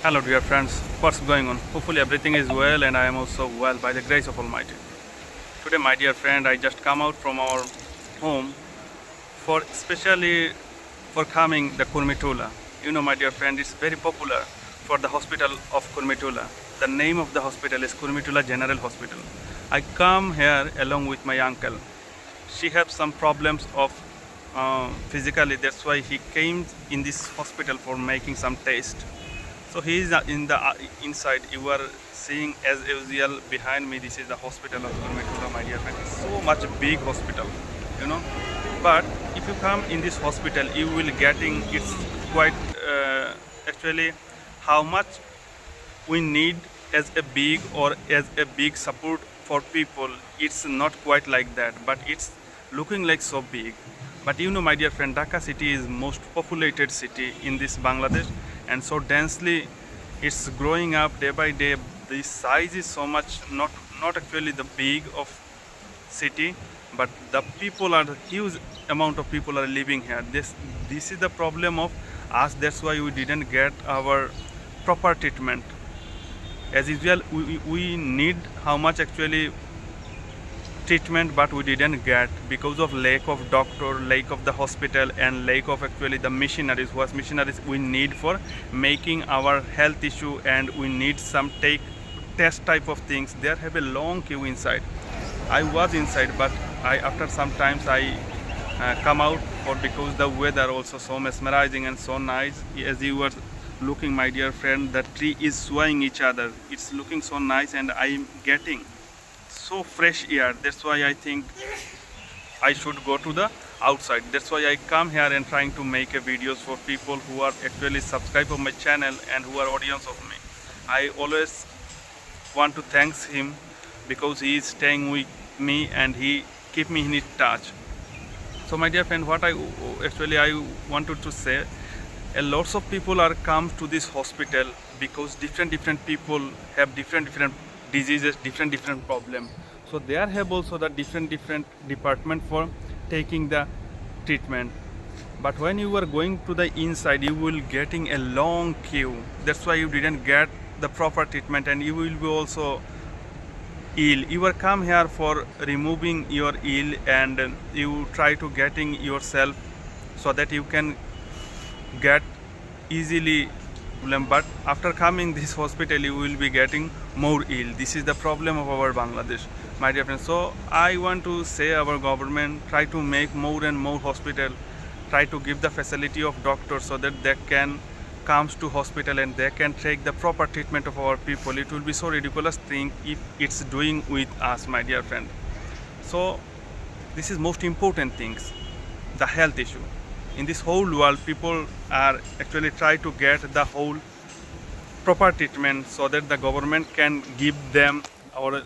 Hello dear friends, what's going on? Hopefully everything is well and I am also well by the grace of Almighty. Today my dear friend, I just come out from our home for especially for coming the Kurmitola. You know my dear friend, it's very popular for the hospital of Kurmitola. The name of the hospital is Kurmitola General Hospital. I come here along with my uncle. She has some problems of physically, that's why he came in this hospital for making some test. So he is in the inside. You are seeing as usual behind me. This is the hospital of Kurmitola, my dear friend. It's so much big hospital, you know. But if you come in this hospital, you will getting it's quite actually how much we need as a big or as a big support for people. It's not quite like that, but it's looking like so big. But you know my dear friend, Dhaka city is most populated city in this Bangladesh, and so densely it's growing up day by day. The size is so much not actually the big of city, but the people are huge amount of people are living here. This is the problem of us. That's why we didn't get our proper treatment. As usual, we need how much actually treatment, but we didn't get because of lack of doctor, lack of the hospital, and lack of actually the machineries. What machineries we need for making our health issue, and we need some test type of things. There have a long queue inside. I was inside, but after some times I come out for because the weather also so mesmerizing and so nice. As you were looking my dear friend, the tree is swaying each other. It's looking so nice, and I'm getting so fresh air. That's why I think I should go to the outside. That's why I come here and trying to make a videos for people who are actually subscribe of my channel and who are audience of me. I always want to thank him because he is staying with me and he keep me in his touch. So my dear friend, what I wanted to say, a lots of people are come to this hospital because different people have different diseases, different problem. So there have also the different department for taking the treatment. But when you are going to the inside, you will getting a long queue. That's why you didn't get the proper treatment, and you will be also ill. You are come here for removing your ill, and you try to getting yourself so that you can get easily. But after coming this hospital, you will be getting more ill. This is the problem of our Bangladesh, my dear friends. So I want to say our government try to make more and more hospital, try to give the facility of doctors so that they can comes to hospital and they can take the proper treatment of our people. It will be so ridiculous thing if it's doing with us, my dear friend. So this is most important things, the health issue. In this whole world, people are actually try to get the whole proper treatment so that the government can give them or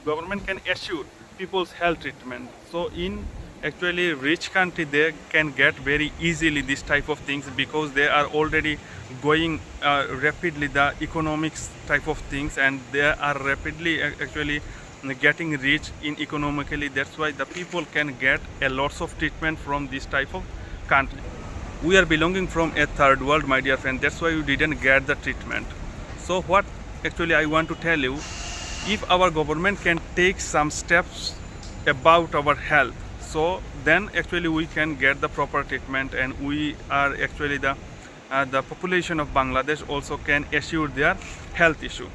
government can assure people's health treatment. So in actually rich country, they can get very easily this type of things because they are already going rapidly the economics type of things, and they are rapidly actually getting rich in economically. That's why the people can get a lots of treatment from this type of country. We are belonging from a third world, my dear friend. That's why you didn't get the treatment. So what actually I want to tell you, if our government can take some steps about our health, so then actually we can get the proper treatment, and we are actually the population of Bangladesh also can assure their health issue.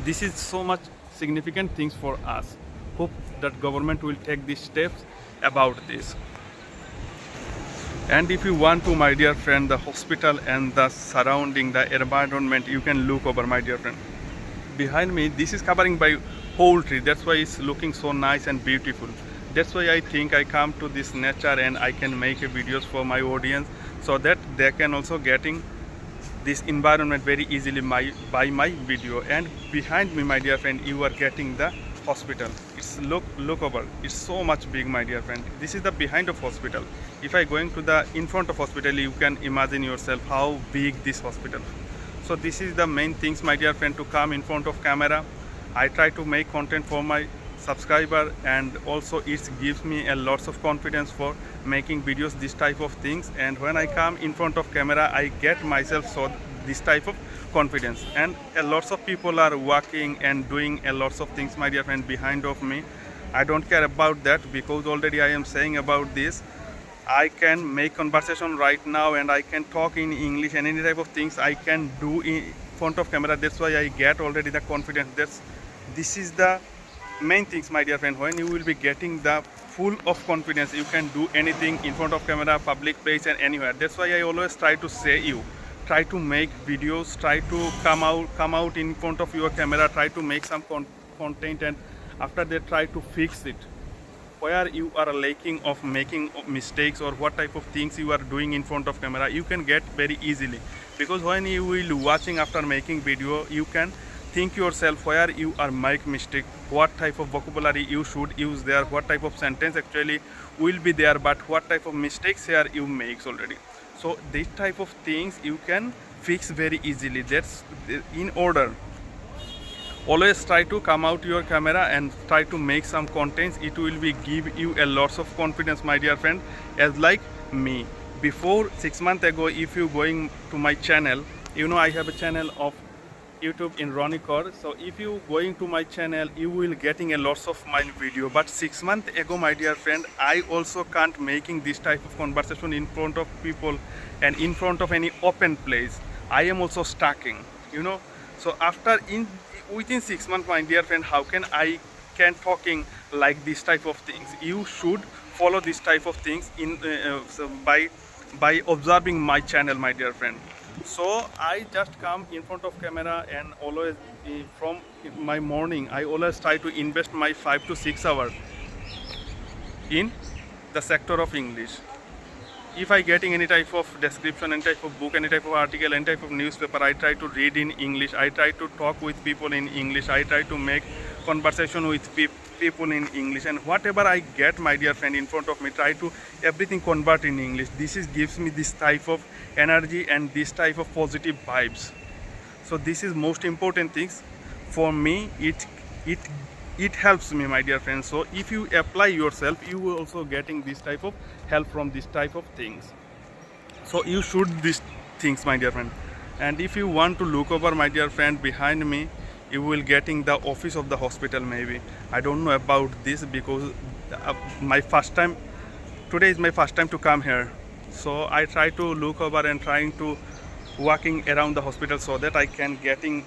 This is so much significant things for us. Hope that government will take these steps about this. And if you want to, my dear friend, the hospital and the surrounding, the environment, you can look over, my dear friend. Behind me, this is covering by whole tree. That's why it's looking so nice and beautiful. That's why I think I come to this nature and I can make a videos for my audience so that they can also getting this environment very easily by my video. And behind me, my dear friend, you are getting the hospital. It's look over, it's so much big, my dear friend. This is the behind of hospital. If I going to the in front of hospital, you can imagine yourself how big this hospital. So this is the main things, my dear friend, to come in front of camera. I try to make content for my subscriber, and also it gives me a lots of confidence for making videos this type of things. And when I come in front of camera, I get myself so this type of confidence. And a lots of people are working and doing a lots of things, my dear friend, behind of me. I don't care about that, because already I am saying about this. I can make conversation right now, and I can talk in English, and any type of things I can do in front of camera. That's why I get already the confidence. This is the main things, my dear friend. When you will be getting the full of confidence, you can do anything in front of camera, public place, and anywhere. That's why I always try to say you, try to make videos, try to come out in front of your camera, try to make some content, and after that try to fix it where you are lacking of making mistakes, or what type of things you are doing in front of camera. You can get very easily, because when you will watching after making video, you can think yourself where you are make mistake, what type of vocabulary you should use there, what type of sentence actually will be there, but what type of mistakes here you makes already. So this type of things you can fix very easily. That's in order. Always try to come out your camera and try to make some contents. It will be give you a lots of confidence, my dear friend. As like me, before 6 months ago, if you going to my channel, you know I have a channel of YouTube in Ronikor. So if you going to my channel, you will getting a lots of my video. But 6 months ago, my dear friend, I also can't making this type of conversation in front of people and in front of any open place. I am also stucking, you know. So after within 6 months, my dear friend, how can I can talking like this type of things? You should follow this type of things in by observing my channel, my dear friend. So I just come in front of camera, and always from my morning I always try to invest my 5 to 6 hours in the sector of English. If I getting any type of description, any type of book, any type of article, any type of newspaper, I try to read in English. I try to talk with people in English. I try to make conversation with people in English. And whatever I get, my dear friend, in front of me, try to everything convert in English. This gives me this type of energy and this type of positive vibes. So this is most important things for me. It helps me, my dear friends. So if you apply yourself, you will also getting this type of help from this type of things. So you should these things, my dear friend. And if you want to look over, my dear friend, behind me, you will getting the office of the hospital. Maybe I don't know about this, because my first time today is my first time to come here. So I try to look over and trying to walking around the hospital, so that I can getting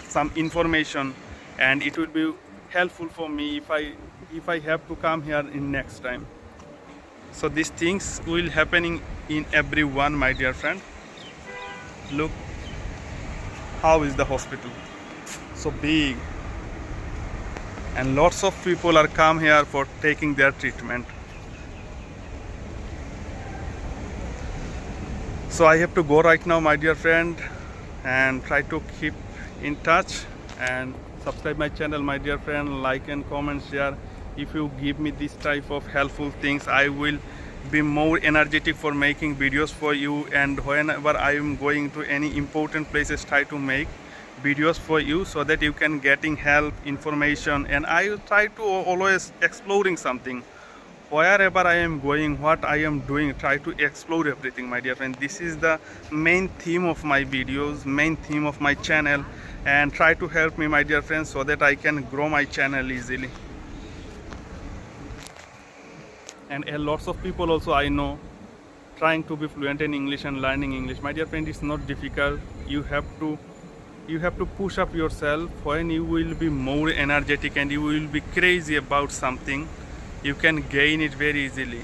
some information, and it will be helpful for me if I have to come here in next time. So these things will happening in everyone, my dear friend. Look how is the hospital, so big, and lots of people are come here for taking their treatment. So I have to go right now, my dear friend, and try to keep in touch and subscribe my channel, my dear friend. Like and comment, share. If you give me this type of helpful things, I will be more energetic for making videos for you. And whenever I am going to any important places, try to make videos for you, so that you can getting help, information. And I try to always exploring something. Wherever I am going, what I am doing, try to explore everything, my dear friend. This is the main theme of my videos, main theme of my channel. And try to help me, my dear friends, so that I can grow my channel easily. And lots of people also I know trying to be fluent in English and learning English. My dear friend, it's not difficult. You have to push up yourself. When you will be more energetic and you will be crazy about something, you can gain it very easily.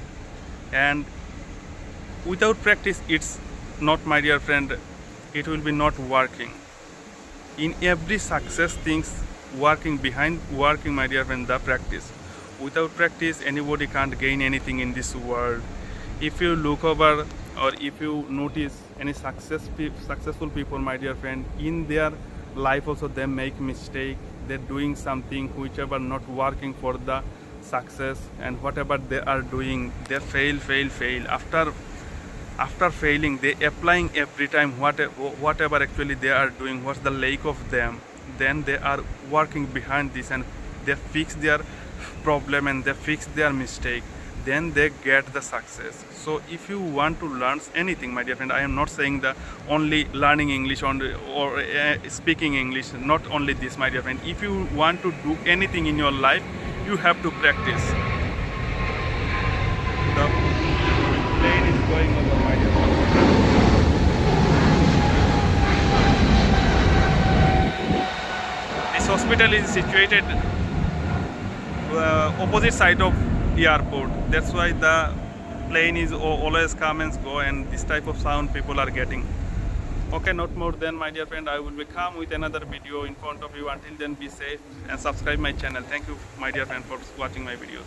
And without practice, it's not, my dear friend, it will be not working. In every success things working behind working, my dear friend, the practice. Without practice, anybody can't gain anything in this world. If you look over, or if you notice any successful people, my dear friend, in their life also they make mistake. They're doing something whichever not working for the success, and whatever they are doing, they fail. After failing, they applying every time whatever actually they are doing, what's the lack of them, then they are working behind this, and they fix their problem and they fix their mistake. then they get the success. So if you want to learn anything, my dear friend, I am not saying the only learning English or speaking English, not only this, my dear friend. If you want to do anything in your life, you have to practice. The plane is going over, my dear friend. This hospital is situated opposite side of the airport. That's why the plane is always come and go, and this type of sound people are getting. Okay, not more than, my dear friend. I will be come with another video in front of you. Until then, be safe and subscribe my channel. Thank you, my dear friend, for watching my videos.